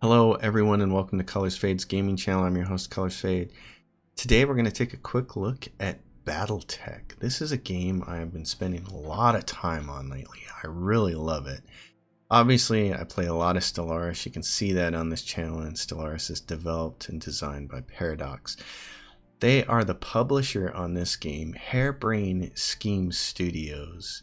Hello everyone and welcome to Colors Fade's gaming channel. I'm your host Colors Fade. Today we're going to take a quick look at Battletech. This is a game I have been spending a lot of time on lately. I really love it. Obviously I play a lot of Stellaris. You can see that on this channel, and Stellaris is developed and designed by Paradox. They are the publisher on this game. Harebrained Schemes Studios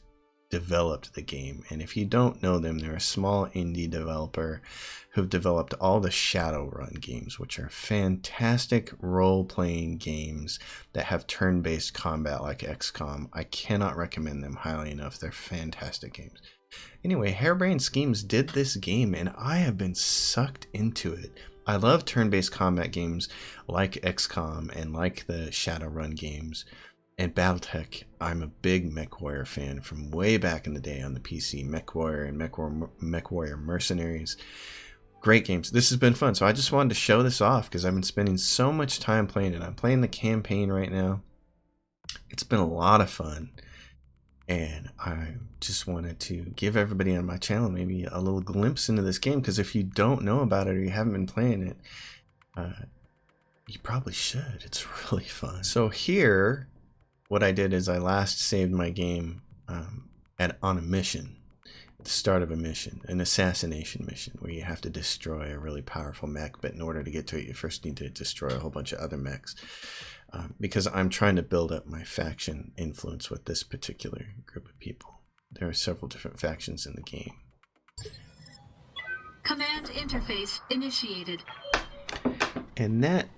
developed the game, and if you don't know them, they're a small indie developer who've developed all the Shadowrun games, which are fantastic role-playing games that have turn-based combat like XCOM. I cannot recommend them highly enough. They're fantastic games. Anyway, Harebrained Schemes did this game, and I have been sucked into it. I love turn-based combat games like XCOM and like the Shadowrun games. And Battletech, I'm a big MechWarrior fan from way back in the day on the PC. MechWarrior and MechWarrior Mercenaries. Great games. This has been fun. So I just wanted to show this off because I've been spending so much time playing it. I'm playing the campaign right now. It's been a lot of fun. And I just wanted to give everybody on my channel maybe a little glimpse into this game, because if you don't know about it or you haven't been playing it, you probably should. It's really fun. So here, what I did is I last saved my game on a mission, at the start of a mission, an assassination mission, where you have to destroy a really powerful mech, but in order to get to it, you first need to destroy a whole bunch of other mechs. Because I'm trying to build up my faction influence with this particular group of people. There are several different factions in the game. Command interface initiated. And that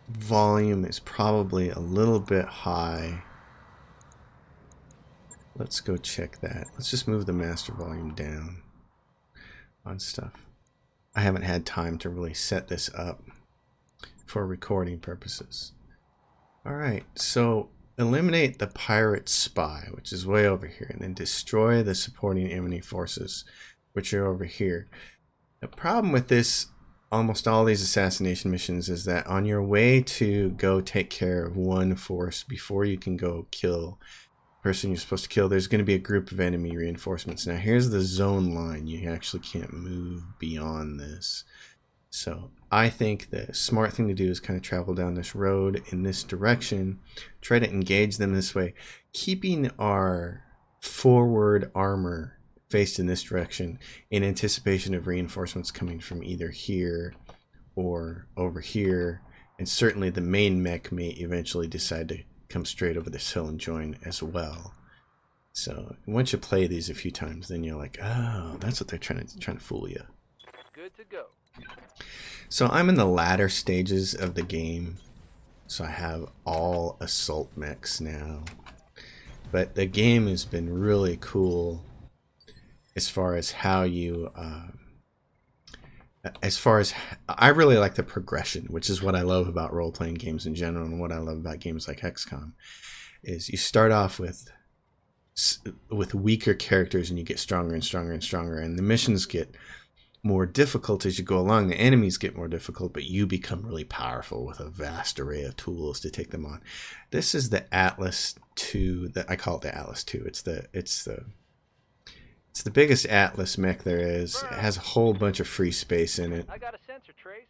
volume is probably a little bit high. Let's go check that. Let's just move the master volume down on stuff. I haven't had time to really set this up for recording purposes. Alright, so eliminate the pirate spy, which is way over here, and then destroy the supporting enemy forces, which are over here. The problem with this, almost all these assassination missions, is that on your way to go take care of one force before you can go kill the person you're supposed to kill, there's going to be a group of enemy reinforcements. Now here's the zone line. You actually can't move beyond this. So I think the smart thing to do is kind of travel down this road in this direction, try to engage them this way, keeping our forward armor faced in this direction in anticipation of reinforcements coming from either here or over here. And certainly the main mech may eventually decide to come straight over this hill and join as well. So once you play these a few times, then you're like, oh, that's what they're trying to fool you. Good to go. So I'm in the latter stages of the game, so I have all assault mechs now. But the game has been really cool as far as how you, I really like the progression, which is what I love about role-playing games in general, and what I love about games like XCOM, is you start off with weaker characters and you get stronger and stronger and stronger, and the missions get more difficult as you go along. The enemies get more difficult, but you become really powerful with a vast array of tools to take them on. This is the Atlas 2. I call it the Atlas 2. It's the biggest Atlas mech there is. It has a whole bunch of free space in it. I got a sensor trace.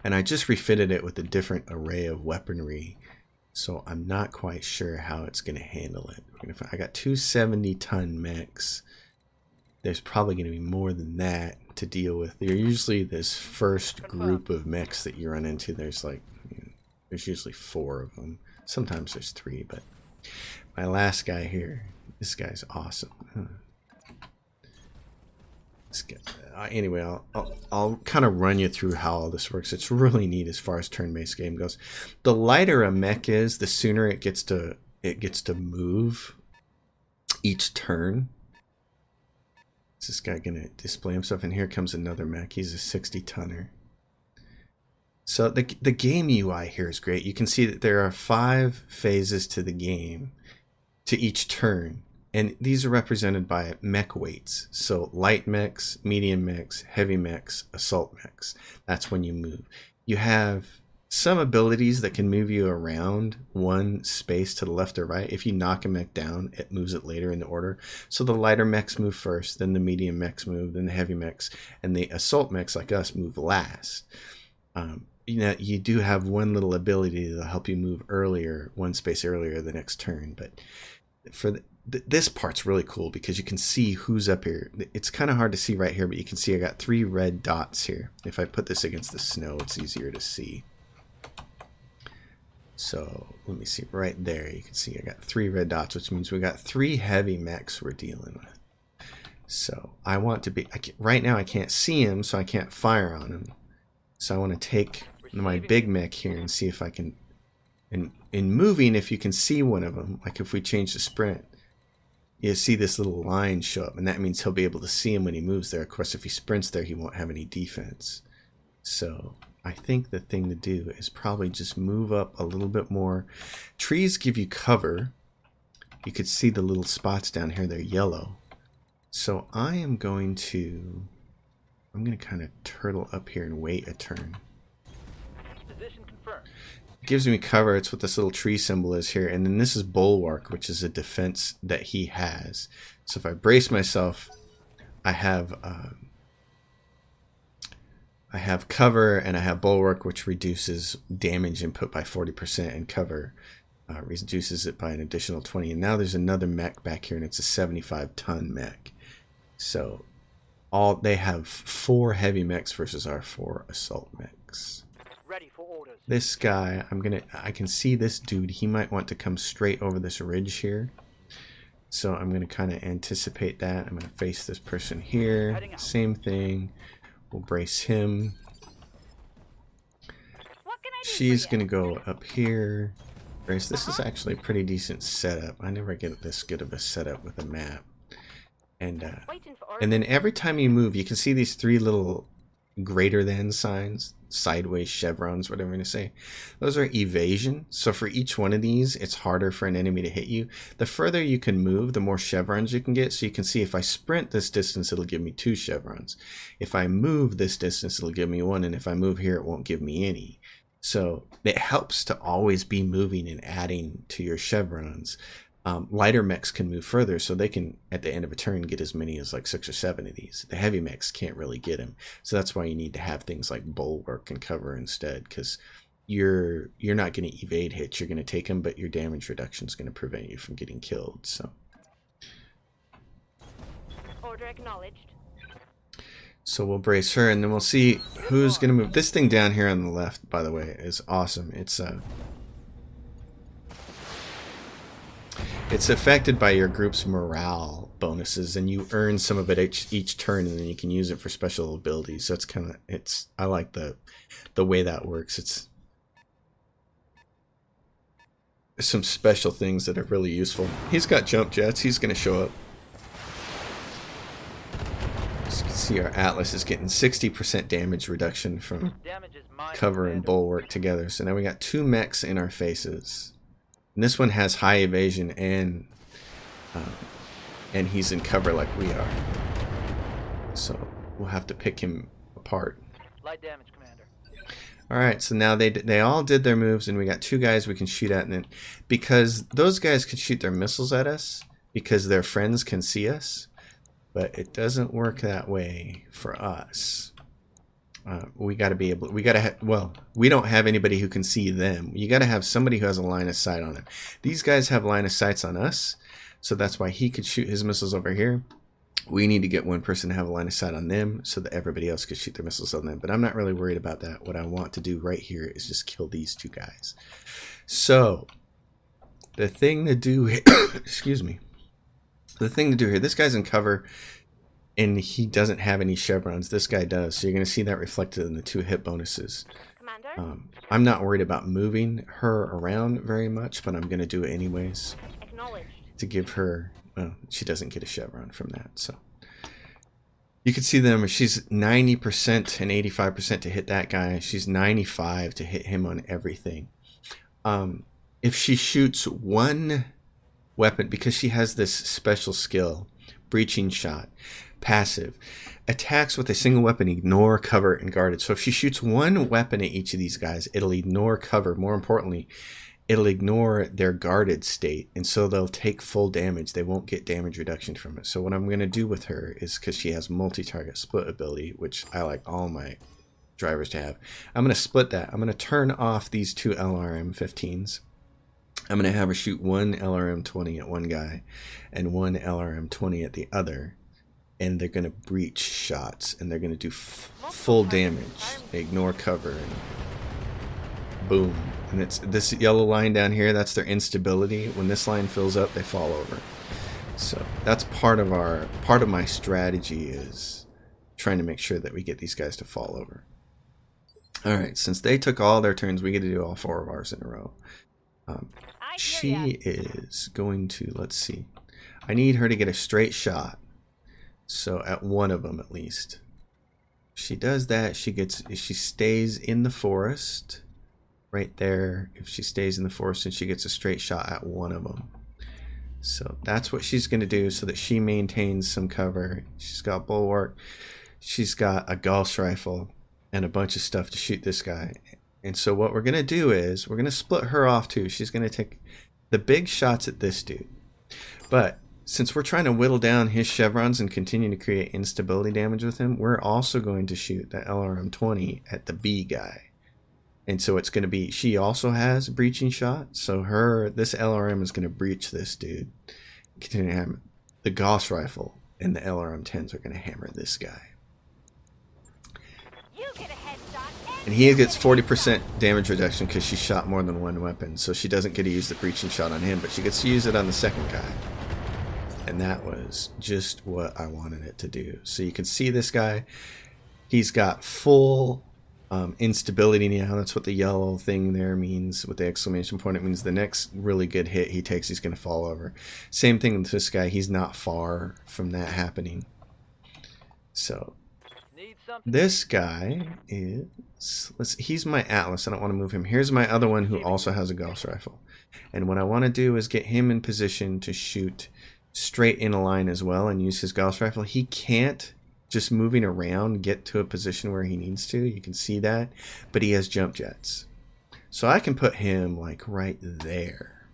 And I just refitted it with a different array of weaponry, so I'm not quite sure how it's going to handle it. I got two 70-ton mechs. There's probably going to be more than that to deal with. They're usually this first group of mechs that you run into. There's like, there's usually 4 of them. Sometimes there's 3, but my last guy here, this guy's awesome. This guy, anyway, I'll kind of run you through how all this works. It's really neat as far as turn-based game goes. The lighter a mech is, the sooner it gets to move each turn. Is this guy going to display himself? And here comes another mech. He's a 60-tonner. So the game UI here is great. You can see that there are 5 phases to the game, to each turn. And these are represented by mech weights. So light mechs, medium mechs, heavy mechs, assault mechs. That's when you move. You have some abilities that can move you around one space to the left or right. If you knock a mech down, it moves it later in the order. So the lighter mechs move first, then the medium mechs move, then the heavy mechs, and the assault mechs like us move last. You do have one little ability that'll help you move earlier, one space earlier the next turn. But for this part's really cool because you can see who's up here. It's kind of hard to see right here, but you can see I got 3 red dots here. If I put this against the snow, it's easier to see. So let me see right there. You can see I got 3 red dots, which means we got 3 heavy mechs we're dealing with. So I want to be, right now I can't see him, so I can't fire on him. So I want to take my big mech here and see if I can, in moving, if you can see one of them, like if we change the sprint, you see this little line show up, and that means he'll be able to see him when he moves there. Of course, if he sprints there, he won't have any defense. So I think the thing to do is probably just move up a little bit more. Trees give you cover. You could see the little spots down here, they're yellow. So I'm going to kind of turtle up here and wait a turn. Position confirmed. It gives me cover. It's what this little tree symbol is here. And then this is bulwark, which is a defense that he has. So if I brace myself, I have cover and I have bulwark, which reduces damage input by 40%, and cover reduces it by an additional 20. And now there's another mech back here, and it's a 75-ton mech. So they have 4 heavy mechs versus our 4 assault mechs. Ready for orders. This guy, I can see this dude. He might want to come straight over this ridge here. So I'm going to kind of anticipate that. I'm going to face this person here. Same thing. We'll brace him. She's going to go up here. Brace. This is actually a pretty decent setup. I never get this good of a setup with a map. And then every time you move, you can see these 3 little greater than signs, sideways chevrons, whatever I'm going to say. Those are evasion. So for each one of these, it's harder for an enemy to hit you. The further you can move, the more chevrons you can get. So you can see if I sprint this distance, it'll give me 2 chevrons. If I move this distance, it'll give me 1. And if I move here, it won't give me any. So it helps to always be moving and adding to your chevrons. Lighter mechs can move further, so they can, at the end of a turn, get as many as like 6 or 7 of these. The heavy mechs can't really get them, so that's why you need to have things like bulwark and cover instead, because you're not going to evade hits. You're going to take them, but your damage reduction is going to prevent you from getting killed. So, order acknowledged. So we'll brace her, and then we'll see who's going to move. This thing down here on the left, by the way, is awesome. It's affected by your group's morale bonuses, and you earn some of it each turn, and then you can use it for special abilities. So I like the way that works. It's some special things that are really useful. He's got jump jets. He's going to show up. As you can see, our Atlas is getting 60% damage reduction from cover and bulwark together. So now we got 2 mechs in our faces. And this one has high evasion, and he's in cover like we are. So we'll have to pick him apart. Light damage, Commander. All right, so now they all did their moves, and we got 2 guys we can shoot at, and then because those guys can shoot their missiles at us because their friends can see us, but it doesn't work that way for us. We got to be able. We don't have anybody who can see them. You got to have somebody who has a line of sight on them. These guys have line of sights on us, so that's why he could shoot his missiles over here. We need to get one person to have a line of sight on them so that everybody else could shoot their missiles on them. But I'm not really worried about that. What I want to do right here is just kill these 2 guys. So the thing to do here, excuse me. The thing to do here, this guy's in cover, and he doesn't have any chevrons. This guy does, so you're going to see that reflected in the 2 hit bonuses. Commander? I'm not worried about moving her around very much, but I'm going to do it anyways to give her, well, she doesn't get a chevron from that. So you can see them. She's 90% and 85% to hit that guy. She's 95 to hit him on everything. If she shoots 1 weapon, because she has this special skill, breaching shot, passive, attacks with a single weapon ignore, cover, and guarded. So if she shoots one weapon at each of these guys, it'll ignore cover. More importantly, it'll ignore their guarded state, and so they'll take full damage. They won't get damage reduction from it. So what I'm going to do with her is, because she has multi-target split ability, which I like all my drivers to have, I'm going to split that. I'm going to turn off these two LRM 15s. I'm going to have her shoot one LRM 20 at one guy and one LRM 20 at the other, and they're going to breach shots, and they're going to do full damage. They ignore cover, and boom. And it's this yellow line down here, that's their instability. When this line fills up, they fall over. So that's part of my strategy, is trying to make sure that we get these guys to fall over. Alright, since they took all their turns, we get to do all 4 of ours in a row. She is going to, let's see, I need her to get a straight shot. So at one of them at least. If she does that, she stays in the forest. Right there, if she stays in the forest, and she gets a straight shot at one of them. So that's what she's going to do, so that she maintains some cover. She's got bulwark, she's got a Gauss rifle, and a bunch of stuff to shoot this guy. And so what we're going to do is, we're going to split her off too. She's going to take the big shots at this dude. But since we're trying to whittle down his chevrons and continue to create instability damage with him, we're also going to shoot the LRM 20 at the B guy. And so it's going to be, she also has a breaching shot, so this LRM is going to breach this dude. Continue to hammer. The Gauss rifle and the LRM 10s are going to hammer this guy. You get a headshot, And he gets 40% damage reduction because she shot more than one weapon, so she doesn't get to use the breaching shot on him, but she gets to use it on the second guy. And that was just what I wanted it to do. So you can see this guy, he's got full instability now. That's what the yellow thing there means with the exclamation point. It means the next really good hit he takes, he's going to fall over. Same thing with this guy. He's not far from that happening. So this guy is, he's my Atlas. I don't want to move him. Here's my other one who also has a Gauss rifle. And what I want to do is get him in position to shoot straight in a line as well and use his Gauss rifle. He can't, just moving around, get to a position where he needs to. You can see that. But he has jump jets. So I can put him like right there.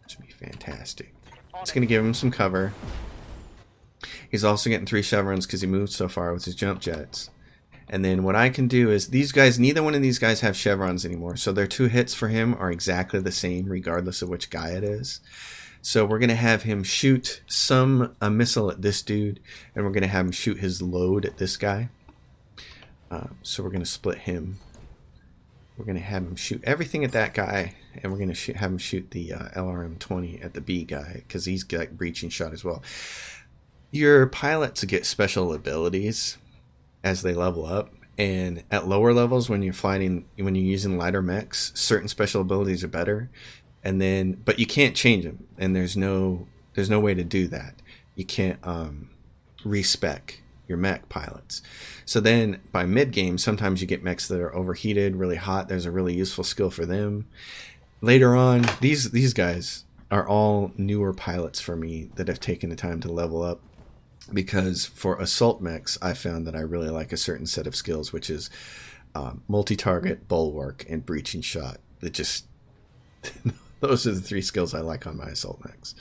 Which would be fantastic. It's going to give him some cover. He's also getting 3 chevrons because he moved so far with his jump jets. And then what I can do is, these guys, neither one of these guys have chevrons anymore. So their 2 hits for him are exactly the same regardless of which guy it is. So we're going to have him shoot a missile at this dude, and we're going to have him shoot his load at this guy. So we're going to split him. We're going to have him shoot everything at that guy, and we're going to have him shoot the LRM 20 at the B guy, because he's got breaching shot as well. Your pilots get special abilities as they level up, and at lower levels, when you're using lighter mechs, certain special abilities are better. And then, but you can't change them, and there's no way to do that. You can't respec your mech pilots. So then by mid game, sometimes you get mechs that are overheated, really hot. There's a really useful skill for them. Later on, these guys are all newer pilots for me that have taken the time to level up, because for assault mechs, I found that I really like a certain set of skills, which is multi-target, bulwark, and breaching shot. That just those are the 3 skills I like on my assault mechs.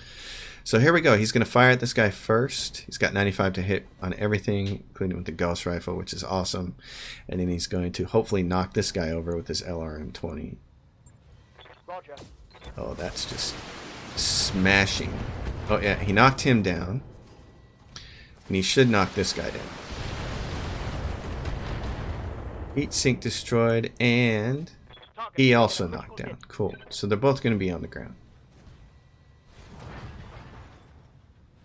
So here we go. He's going to fire at this guy first. He's got 95 to hit on everything, including with the Gauss rifle, which is awesome. And then he's going to hopefully knock this guy over with his LRM 20. Roger. Oh, that's just smashing. Oh yeah, he knocked him down. And he should knock this guy down. Heat sink destroyed, and he also knocked down. Cool. So they're both going to be on the ground.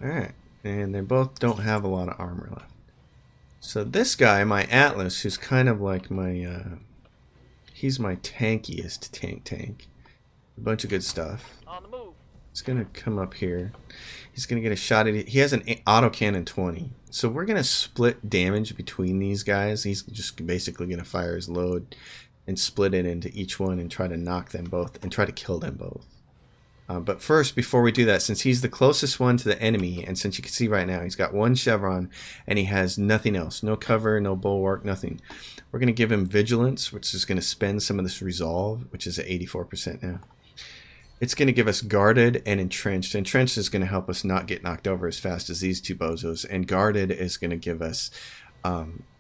Alright. And they both don't have a lot of armor left. So this guy, my Atlas, who's kind of like my... he's my tankiest tank. A bunch of good stuff. On the move. He's going to come up here. He's going to get a shot at it. He has an autocannon 20. So we're going to split damage between these guys. He's just basically going to fire his load and split it into each one and try to knock them both and try to kill them both. But first, before we do that, since he's the closest one to the enemy, and since you can see right now, he's got one chevron, and he has nothing else. No cover, no bulwark, nothing. We're going to give him Vigilance, which is going to spend some of this Resolve, which is at 84% now. It's going to give us Guarded and Entrenched. Entrenched is going to help us not get knocked over as fast as these two bozos, and Guarded is going to give us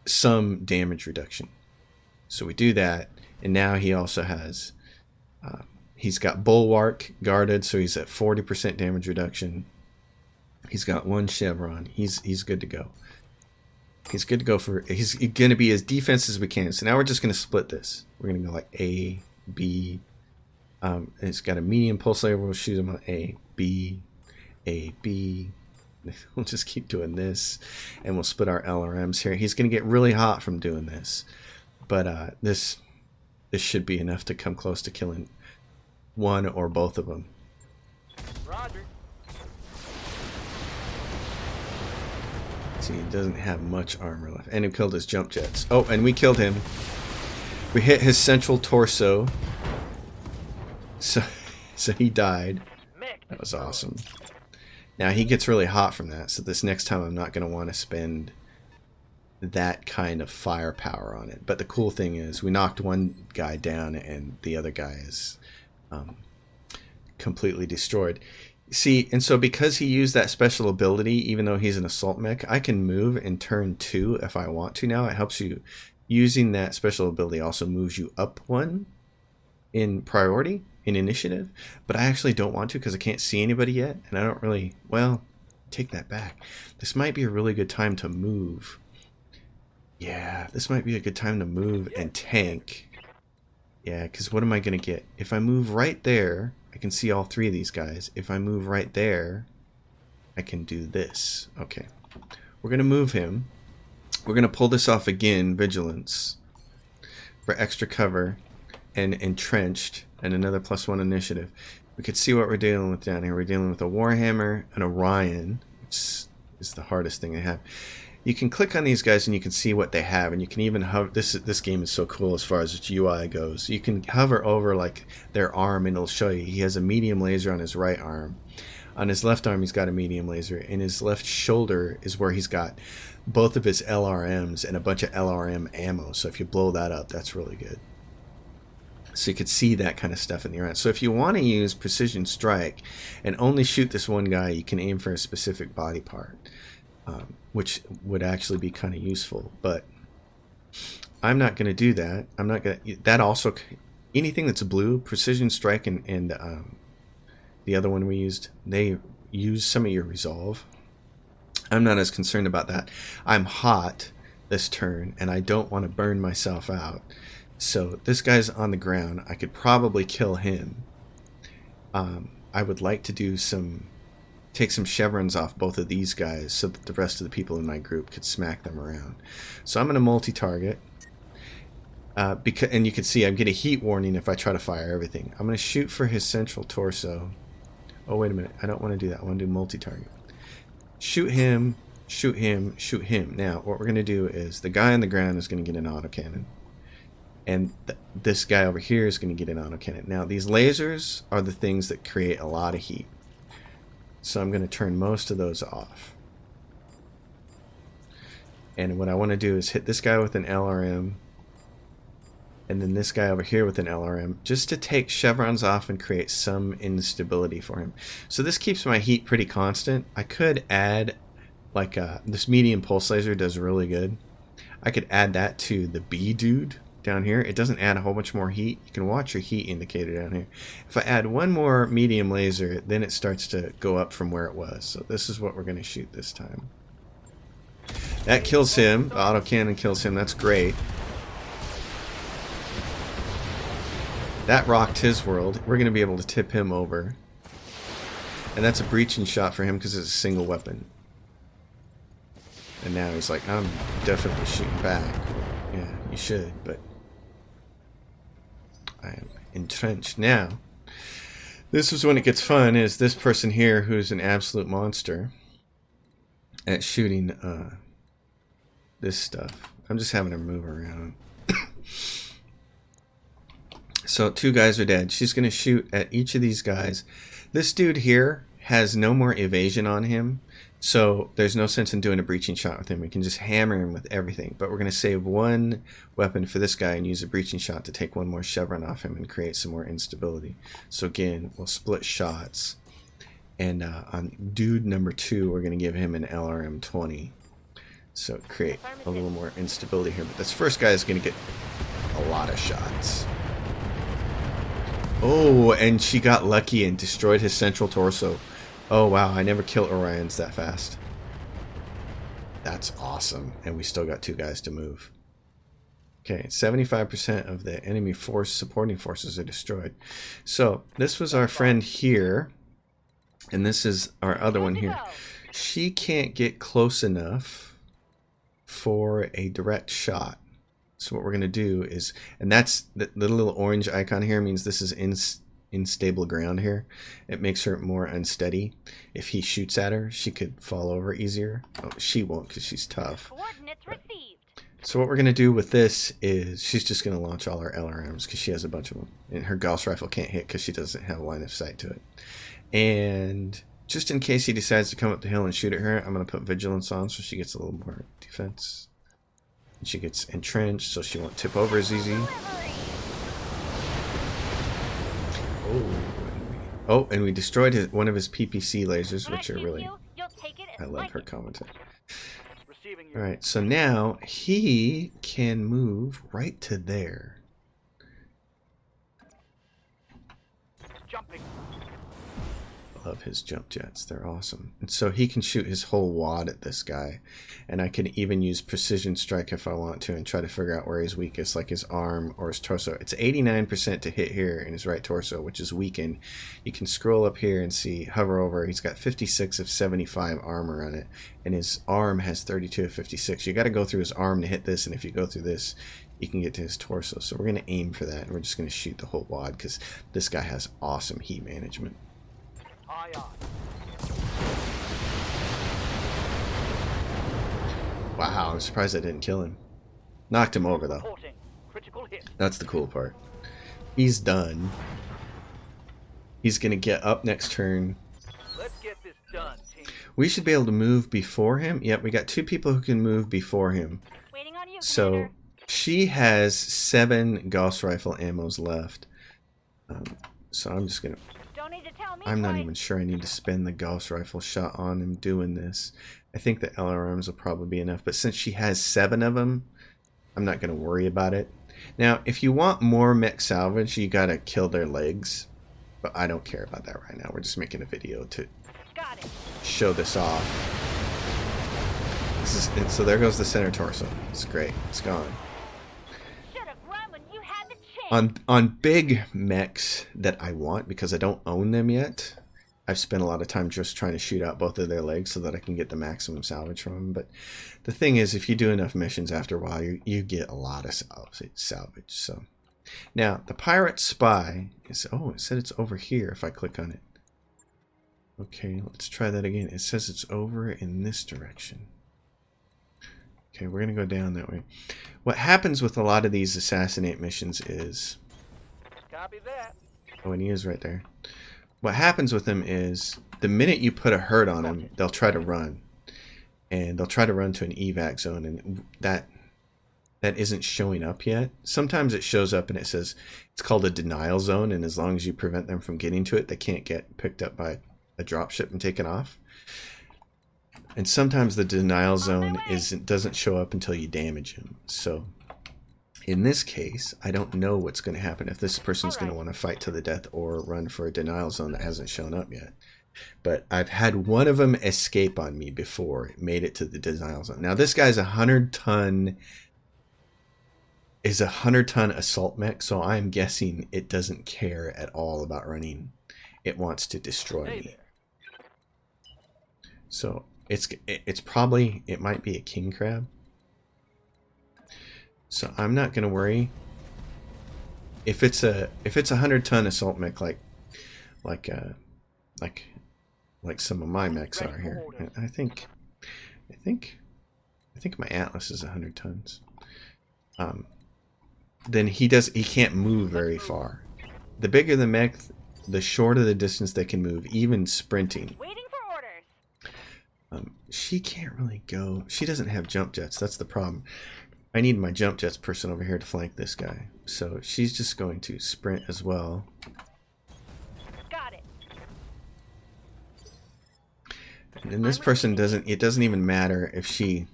some damage reduction. So we do that, and now he also has... he's got Bulwark, Guarded, so he's at 40% damage reduction. He's got one chevron. He's good to go. He's good to go for... He's going to be as defense as we can. So now we're just going to split this. We're going to go like A, B. It's got a medium pulse layer. We'll shoot him on A, B, A, B. We'll just keep doing this. And we'll split our LRMs here. He's going to get really hot from doing this. But this should be enough to come close to killing one or both of them. Roger. See, he doesn't have much armor left. And he killed his jump jets. Oh, and we killed him. We hit his central torso. So he died. That was awesome. Now he gets really hot from that. So this next time I'm not going to want to spend that kind of firepower on it. But the cool thing is we knocked one guy down and the other guy is completely destroyed. See, and so because he used that special ability, even though he's an assault mech, I can move in turn 2 if I want to now. It helps you. Using that special ability also moves you up one in priority, in initiative. But I actually don't want to because I can't see anybody yet. And I don't really, well, take that back. This might be a really good time to move. Yeah, this might be a good time to move and tank. Yeah, because what am I going to get? If I move right there, I can see all three of these guys. If I move right there, I can do this. Okay. We're going to move him. We're going to pull this off again, Vigilance, for extra cover, and Entrenched, and another +1 initiative. We could see what we're dealing with down here. We're dealing with a Warhammer, an Orion, which is the hardest thing to have. You can click on these guys and you can see what they have, and you can even hover. This game is so cool as far as its UI goes. You can hover over like their arm and it'll show you. He has a medium laser on his right arm. On his left arm he's got a medium laser. In his left shoulder is where he's got both of his LRMs and a bunch of LRM ammo. So if you blow that up, that's really good. So you could see that kind of stuff in the around. So if you want to use precision strike and only shoot this one guy, you can aim for a specific body part. Which would actually be kind of useful, but I'm not going to do that. I'm not going to. That also, anything that's blue, precision strike, and the other one we used, they use some of your resolve. I'm not as concerned about that. I'm hot this turn, and I don't want to burn myself out. So this guy's on the ground. I could probably kill him. I would like to do take some chevrons off both of these guys so that the rest of the people in my group could smack them around. So I'm going to multi-target. And you can see I'm getting a heat warning if I try to fire everything. I'm going to shoot for his central torso. Oh, wait a minute. I don't want to do that. I want to do multi-target. Shoot him, shoot him, shoot him. Now, what we're going to do is the guy on the ground is going to get an autocannon. And this guy over here is going to get an autocannon. Now, these lasers are the things that create a lot of heat. So I'm going to turn most of those off. And what I want to do is hit this guy with an LRM. And then this guy over here with an LRM. Just to take chevrons off and create some instability for him. So this keeps my heat pretty constant. I could add, like, this medium pulse laser does really good. I could add that to the B dude down here. It doesn't add a whole bunch more heat. You can watch your heat indicator down here. If I add one more medium laser, then it starts to go up from where it was. So this is what we're going to shoot this time. That kills him. The autocannon kills him. That's great. That rocked his world. We're going to be able to tip him over. And that's a breaching shot for him because it's a single weapon. And now he's like, I'm definitely shooting back. Yeah, you should, but I am entrenched. Now, this is when it gets fun, is this person here who's an absolute monster at shooting this stuff. I'm just having her move around. So 2 guys are dead. She's going to shoot at each of these guys This dude here has no more evasion on him, so there's no sense in doing a breaching shot with him. We can just hammer him with everything, but we're going to save one weapon for this guy and use a breaching shot to take one more chevron off him and create some more instability. So again, we'll split shots, and on dude number 2, we're going to give him an LRM 20. So create a little more instability here, but this first guy is going to get a lot of shots. Oh, and she got lucky and destroyed his central torso. Oh wow, I never kill Orions that fast. That's awesome. And we still got 2 guys to move. Okay, 75% of the enemy force supporting forces are destroyed. So this was our friend here, and this is our other one here. She can't get close enough for a direct shot. So what we're going to do is, and that's the little orange icon here means this is unstable ground here. It makes her more unsteady. If he shoots at her, she could fall over easier. Oh, she won't because she's tough. Coordinates received. So what we're going to do with this is she's just going to launch all her LRMs because she has a bunch of them. And her Gauss rifle can't hit because she doesn't have line of sight to it. And just in case he decides to come up the hill and shoot at her, I'm going to put vigilance on so she gets a little more defense. She gets entrenched, so she won't tip over as easy. Oh, and we destroyed one of his PPC lasers, which are really... I love her commentary. Alright, so now he can move right to there. Jumping. Love his jump jets. They're awesome. And so he can shoot his whole wad at this guy. And I can even use precision strike if I want to and try to figure out where he's weakest, like his arm or his torso. It's 89% to hit here in his right torso, which is weakened. You can scroll up here and see, hover over. He's got 56 of 75 armor on it. And his arm has 32 of 56. You got to go through his arm to hit this. And if you go through this, you can get to his torso. So we're going to aim for that. And we're just going to shoot the whole wad because this guy has awesome heat management. Wow, I'm surprised I didn't kill him. Knocked him over though. That's the cool part. He's done. He's gonna get up next turn. Let's get this done, team. We should be able to move before him. Yep, we got 2 people who can move before him. Waiting on you, So Commander. she has 7 Gauss rifle ammos left. So I'm just gonna... Don't need to tell me I'm not twice. even sure I need to spend the Gauss rifle shot on him doing this. I think the LRMs will probably be enough, but since she has 7 of them, I'm not going to worry about it. Now, if you want more mech salvage, you got to kill their legs, but I don't care about that right now. We're just making a video to show this off. So there goes the center torso. It's great. It's gone. On big mechs that I want, because I don't own them yet, I've spent a lot of time just trying to shoot out both of their legs so that I can get the maximum salvage from them. But the thing is, if you do enough missions after a while, you get a lot of salvage. So now the pirate spy is... Oh, it said it's over here if I click on it. Okay, let's try that again. It says it's over in this direction. Okay, we're going to go down that way. What happens with a lot of these assassinate missions is... Copy that. Oh, and he is right there. What happens with them is the minute you put a hurt on them, they'll try to run. And they'll try to run to an evac zone, and that isn't showing up yet. Sometimes it shows up and it says it's called a denial zone, and as long as you prevent them from getting to it, they can't get picked up by a dropship and taken off. And sometimes the denial zone doesn't show up until you damage him. So in this case, I don't know what's going to happen if this person's going to want to fight to the death or run for a denial zone that hasn't shown up yet. But I've had one of them escape on me before it made it to the denial zone. Now this guy's a 100-ton assault mech, so I'm guessing it doesn't care at all about running. It wants to destroy me. So it's probably, it might be a king crab. So I'm not gonna worry. If it's a 100-ton assault mech like some of my mechs are here, I think my Atlas is 100 tons. Then he can't move very far. The bigger the mech, the shorter the distance they can move, even sprinting. Waiting for orders. She can't really go. She doesn't have jump jets. That's the problem. I need my jump jets person over here to flank this guy. So she's just going to sprint as well. Got it. And then this person doesn't, it doesn't even matter if she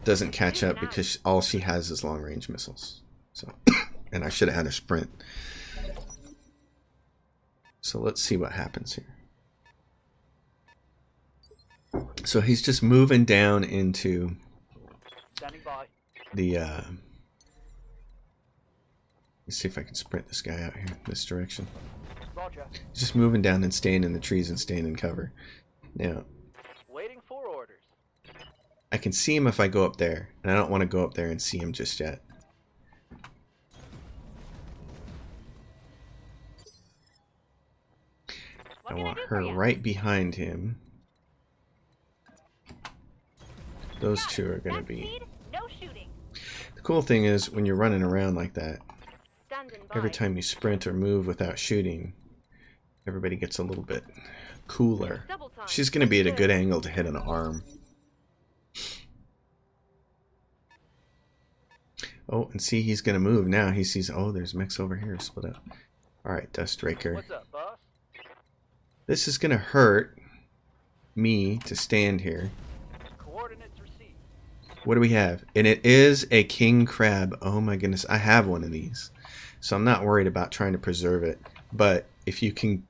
doesn't catch up because all she has is long range missiles. So, and I should have had her sprint. So let's see what happens here. So he's just moving down into Standing by. the let's see if I can sprint this guy out here this direction. Roger. He's just moving down and staying in the trees and staying in cover. Now Waiting for orders. I can see him if I go up there, and I don't want to go up there and see him just yet. I want her right behind him. Those two are going to be... No shooting. The cool thing is, when you're running around like that, Standing by. every time you sprint or move without shooting, everybody gets a little bit cooler. Double time. She's going to be at a good angle to hit an arm. Oh, and see, he's going to move now. He sees, oh, there's mechs over here split up. Alright, Dust Raker. What's up, boss? This is going to hurt me to stand here. Coordinates received. What do we have? And it is a king crab. Oh my goodness, I have one of these. So I'm not worried about trying to preserve it. But if you can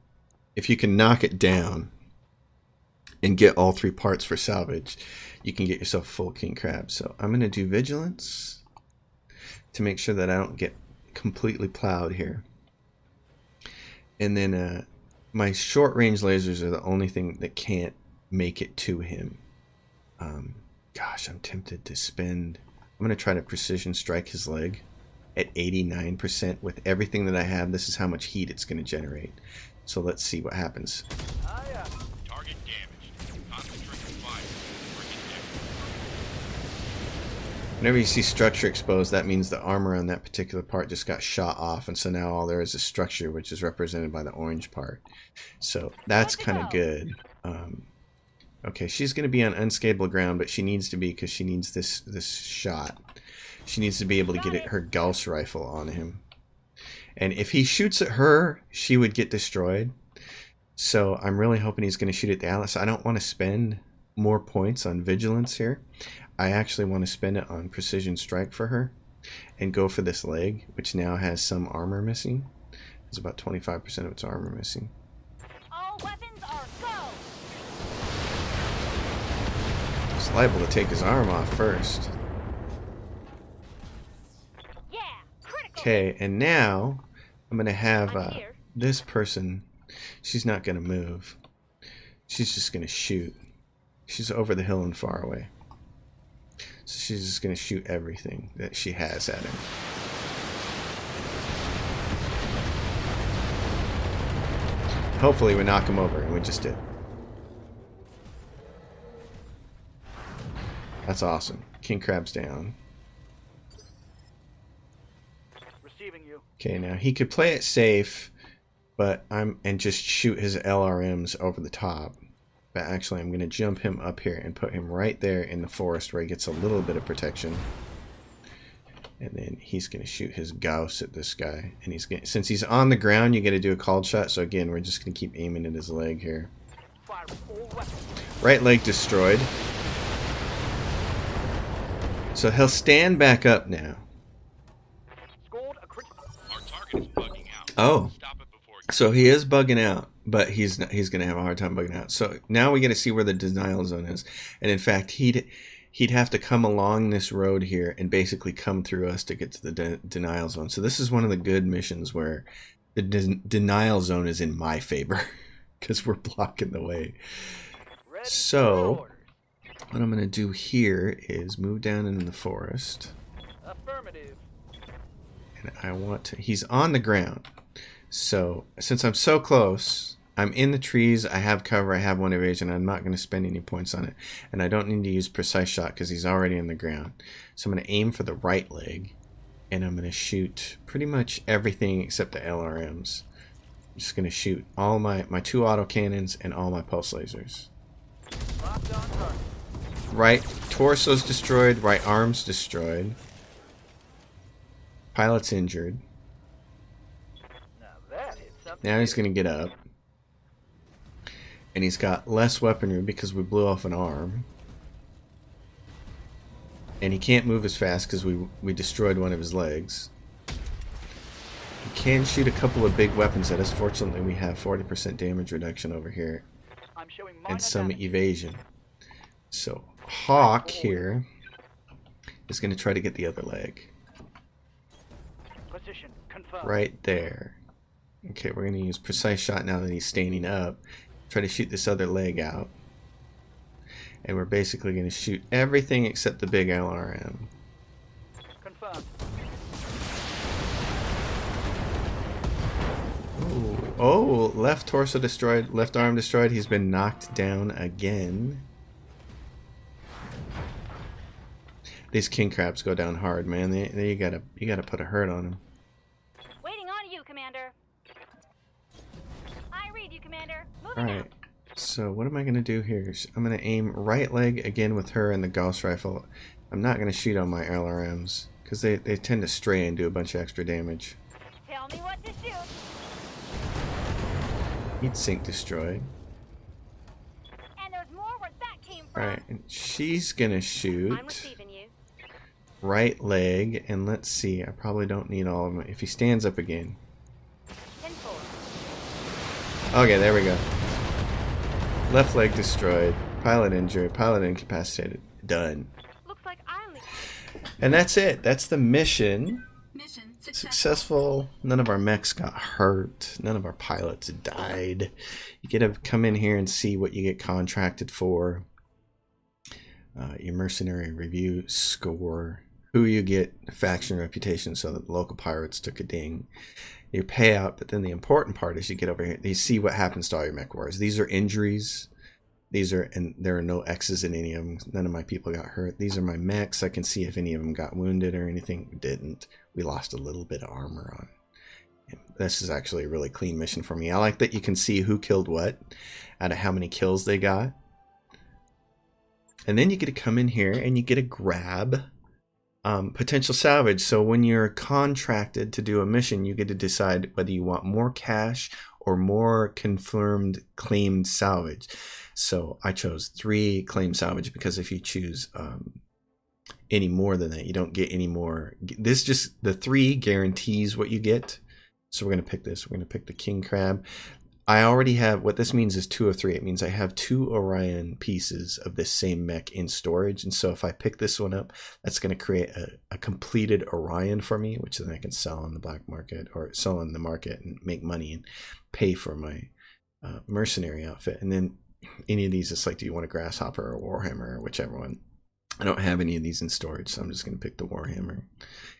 knock it down and get all three parts for salvage, you can get yourself a full king crab. So I'm going to do vigilance to make sure that I don't get completely plowed here. And then my short range lasers are the only thing that can't make it to him. Gosh, I'm tempted to spend... I'm going to try to precision strike his leg at 89% with everything that I have. This is how much heat it's going to generate. So let's see what happens. Target damaged. Concentrate fire. Whenever you see structure exposed, that means the armor on that particular part just got shot off, and so now all there is structure, which is represented by the orange part. So that's kind of good. Okay, she's going to be on unstable ground, but she needs to be because she needs this shot. She needs to be able to get her Gauss rifle on him. And if he shoots at her, she would get destroyed. So I'm really hoping he's going to shoot at the Atlas. I don't want to spend more points on vigilance here. I actually want to spend it on precision strike for her and go for this leg, which now has some armor missing. There's about 25% of its armor missing. All weapons are go. It's liable to take his arm off first. Yeah, critical. Okay, and now I'm going to have I'm here. this person. She's not going to move. She's just going to shoot. She's over the hill and far away. So she's just going to shoot everything that she has at him. Hopefully we knock him over, and we just did. That's awesome. King Crab's down. Receiving you. Okay, now he could play it safe, but and just shoot his LRMs over the top. But actually, I'm going to jump him up here and put him right there in the forest where he gets a little bit of protection. And then he's going to shoot his Gauss at this guy. And he's going, since he's on the ground, you got to do a called shot. So again, we're just going to keep aiming at his leg here. Firing all weapons. Right leg destroyed. So he'll stand back up now. Scored a critical. Our target is bugging out. Oh, Stop it before so he is bugging out, but he's going to have a hard time bugging out. So now we got to see where the denial zone is. And in fact, he'd have to come along this road here and basically come through us to get to the denial zone. So this is one of the good missions where the denial zone is in my favor because we're blocking the way. Ready for So orders. what I'm going to do here is move down into the forest. Affirmative. And I want to... He's on the ground. So since I'm so close... I'm in the trees, I have cover, I have one evasion, I'm not going to spend any points on it. And I don't need to use precise shot because he's already in the ground. So I'm going to aim for the right leg, and I'm going to shoot pretty much everything except the LRMs. just gonna shoot all my 2 autocannons and all my pulse lasers. Locked on target. Right torso's destroyed, right arm's destroyed. Pilot's injured. Now that hit something. Now he's gonna get up. And he's got less weaponry because we blew off an arm. And he can't move as fast because we destroyed one of his legs. He can shoot a couple of big weapons at us. Fortunately, we have 40% damage reduction over here. I'm showing minor And some damage. evasion. So Hawk here is going to try to get the other leg. Position confirmed. Right there. Okay, we're going to use precise shot now that he's standing up. Try to shoot this other leg out. And we're basically going to shoot everything except the big LRM. Confirmed. Oh, left torso destroyed, left arm destroyed. He's been knocked down again. These king crabs go down hard, man. You gotta put a hurt on them. Waiting on you, Commander. I read you, Commander. Moving All right. out. So what am I gonna do here? I'm gonna aim right leg again with her and the Gauss rifle. I'm not gonna shoot on my LRMs because they tend to stray and do a bunch of extra damage. Tell me what to shoot. Heat sink destroyed. And there's more where that came from. All right, and she's gonna I'm shoot receiving you. right leg, and let's see. I probably don't need all of them. If he stands up again. 10-4. Okay, there we go. Left leg destroyed. Pilot injured. Pilot incapacitated. Done. Looks like I only. And that's it. That's the mission. Mission successful. Successful. None of our mechs got hurt. None of our pilots died. You get to come in here and see what you get contracted for. Your mercenary review score. Who you get, faction reputation, so that the local pirates took a ding. Your payout, but then the important part is you get over here. You see what happens to all your mech wars. These are injuries. And there are no X's in any of them. None of my people got hurt. These are my mechs. I can see if any of them got wounded or anything. We didn't. We lost a little bit of armor on. And this is actually a really clean mission for me. I like that you can see who killed what out of how many kills they got. And then you get to come in here and you get to grab potential salvage. So when you're contracted to do a mission, you get to decide whether you want more cash or more confirmed claimed salvage. So I chose 3 claimed salvage because if you choose any more than that, you don't get any more. This just, the 3 guarantees what you get. So we're going to pick this. We're going to pick the king crab. I already have, what this means is 2 of 3. It means I have 2 Orion pieces of this same mech in storage. And so if I pick this one up, that's going to create a completed Orion for me, which then I can sell on the black market or sell on the market and make money and pay for my mercenary outfit. And then any of these, it's like, do you want a Grasshopper or Warhammer or whichever one? I don't have any of these in storage, so I'm just going to pick the Warhammer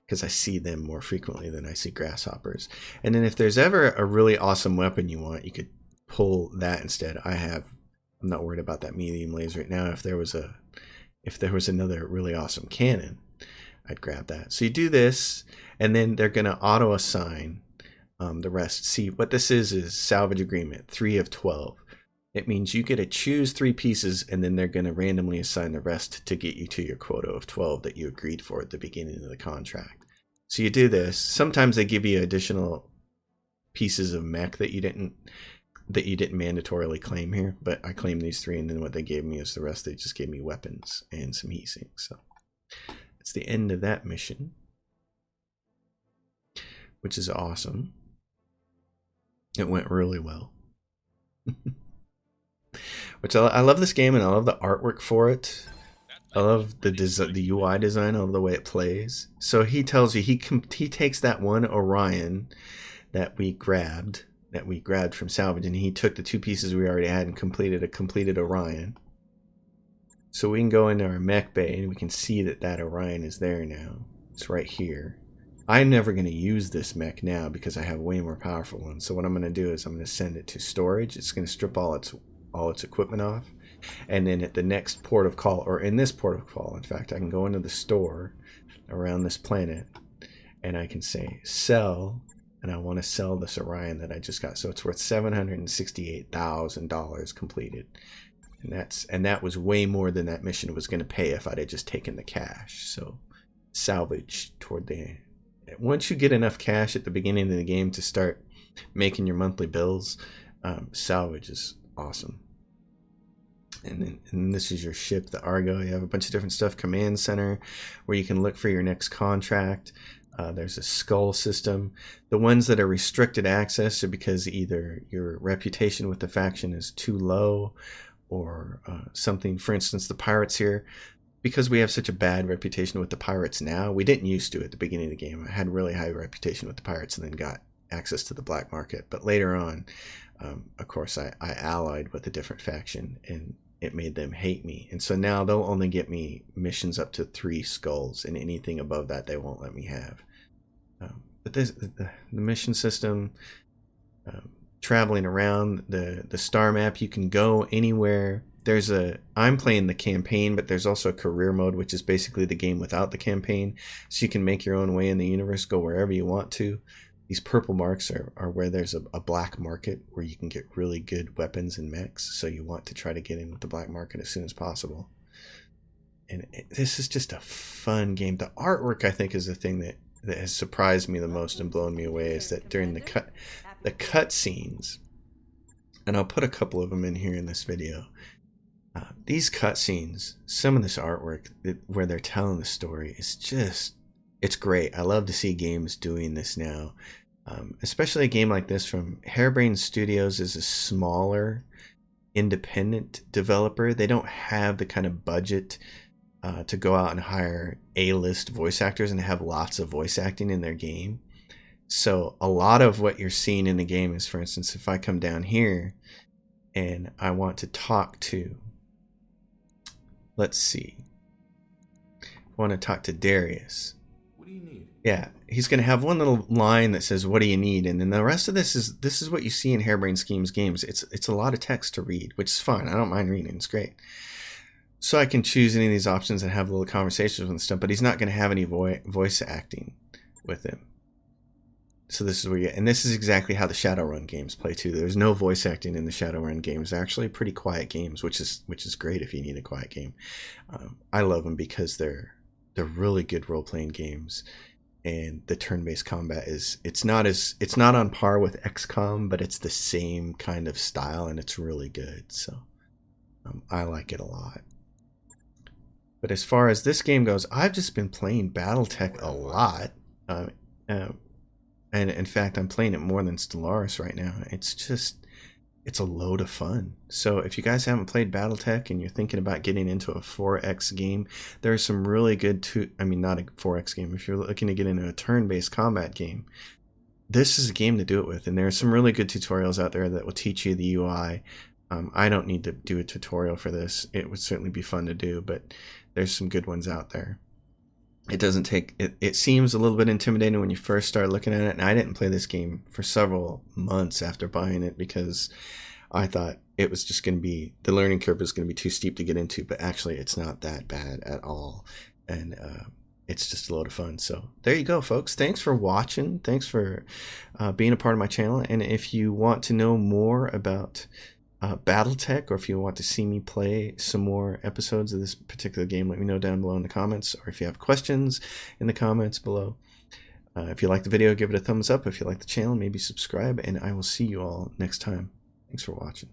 because I see them more frequently than I see Grasshoppers. And then if there's ever a really awesome weapon you want, you could pull that instead. I'm not worried about that medium laser right now. If there was another really awesome cannon, I'd grab that. So you do this, and then they're going to auto assign the rest. See, what this is salvage agreement, 3 of 12. It means you get to choose 3 pieces, and then they're going to randomly assign the rest to get you to your quota of 12 that you agreed for at the beginning of the contract. So you do this. Sometimes they give you additional pieces of mech that you didn't mandatorily claim here, but I claimed these 3, and then what they gave me is the rest. They just gave me weapons and some heat sinks. So it's the end of that mission, which is awesome. It went really well. Which I love this game, and I love the artwork for it. I love the UI design. I love the way it plays. So he tells you he takes that one Orion that we grabbed from salvage, and he took the 2 pieces we already had and completed a completed Orion. So we can go into our mech bay and we can see that Orion is there now. It's right here. I'm never going to use this mech now because I have way more powerful ones. So what I'm going to do is I'm going to send it to storage. It's going to strip all its equipment off, and then at the next port of call, or in this port of call, in fact, I can go into the store around this planet and I can say sell and I want to sell this Orion that I just got. So it's worth $768,000 completed. And that was way more than that mission was going to pay if I'd have just taken the cash. So salvage toward the end. Once you get enough cash at the beginning of the game to start making your monthly bills, salvage is awesome. And this is your ship, the Argo. You have a bunch of different stuff. Command center, where you can look for your next contract. There's a skull system. The ones that are restricted access are because either your reputation with the faction is too low, or something. For instance, the pirates here, because we have such a bad reputation with the pirates now, we didn't used to at the beginning of the game. I had really high reputation with the pirates and then got access to the black market. But later on, of course, I allied with a different faction, and it made them hate me. And so now they'll only get me missions up to 3 skulls, and anything above that they won't let me have. But the mission system, traveling around the star map, you can go anywhere. I'm playing the campaign, but there's also a career mode, which is basically the game without the campaign. So you can make your own way in the universe, go wherever you want to. These purple marks are where there's a black market where you can get really good weapons and mechs. So you want to try to get in with the black market as soon as possible. And this is just a fun game. The artwork, I think, is the thing that has surprised me the most and blown me away, is that during the cut scenes, and I'll put a couple of them in here in this video. These cutscenes, some of this artwork where they're telling the story is it's great. I love to see games doing this now, especially a game like this from Harebrained Studios is a smaller independent developer. They don't have the kind of budget to go out and hire A-list voice actors and have lots of voice acting in their game. So a lot of what you're seeing in the game is, for instance, if I come down here and I want to talk to, let's see, I want to talk to Darius. What do you need? Yeah, he's going to have one little line that says, "What do you need?" And then the rest of this is what you see in Harebrained Schemes games. It's a lot of text to read, which is fine. I don't mind reading. It's great. So I can choose any of these options and have little conversations with stuff, but he's not going to have any voice acting with him. So this is where and this is exactly how the Shadowrun games play too. There's no voice acting in the Shadowrun games. They're actually pretty quiet games, which is great if you need a quiet game. I love them because they're really good role-playing games, and the turn-based combat it's not on par with XCOM, but it's the same kind of style, and it's really good. So I like it a lot. But as far as this game goes, I've just been playing Battletech a lot. And in fact, I'm playing it more than Stellaris right now. It's a load of fun. So if you guys haven't played Battletech and you're thinking about getting into a 4X game, there are some really good not a 4X game. If you're looking to get into a turn-based combat game, this is a game to do it with. And there are some really good tutorials out there that will teach you the UI. I don't need to do a tutorial for this. It would certainly be fun to do, but there's some good ones out there. It doesn't take it seems a little bit intimidating when you first start looking at it, and I didn't play this game for several months after buying it because I thought it was just going to be, the learning curve was going to be too steep to get into, but actually it's not that bad at all, and it's just a load of fun. So there you go, folks. Thanks for watching. Thanks for being a part of my channel, and if you want to know more about Battletech, or if you want to see me play some more episodes of this particular game, let me know down below in the comments, or if you have questions in the comments below. If you like the video, give it a thumbs up. If you like the channel, maybe subscribe, and I will see you all next time. Thanks for watching.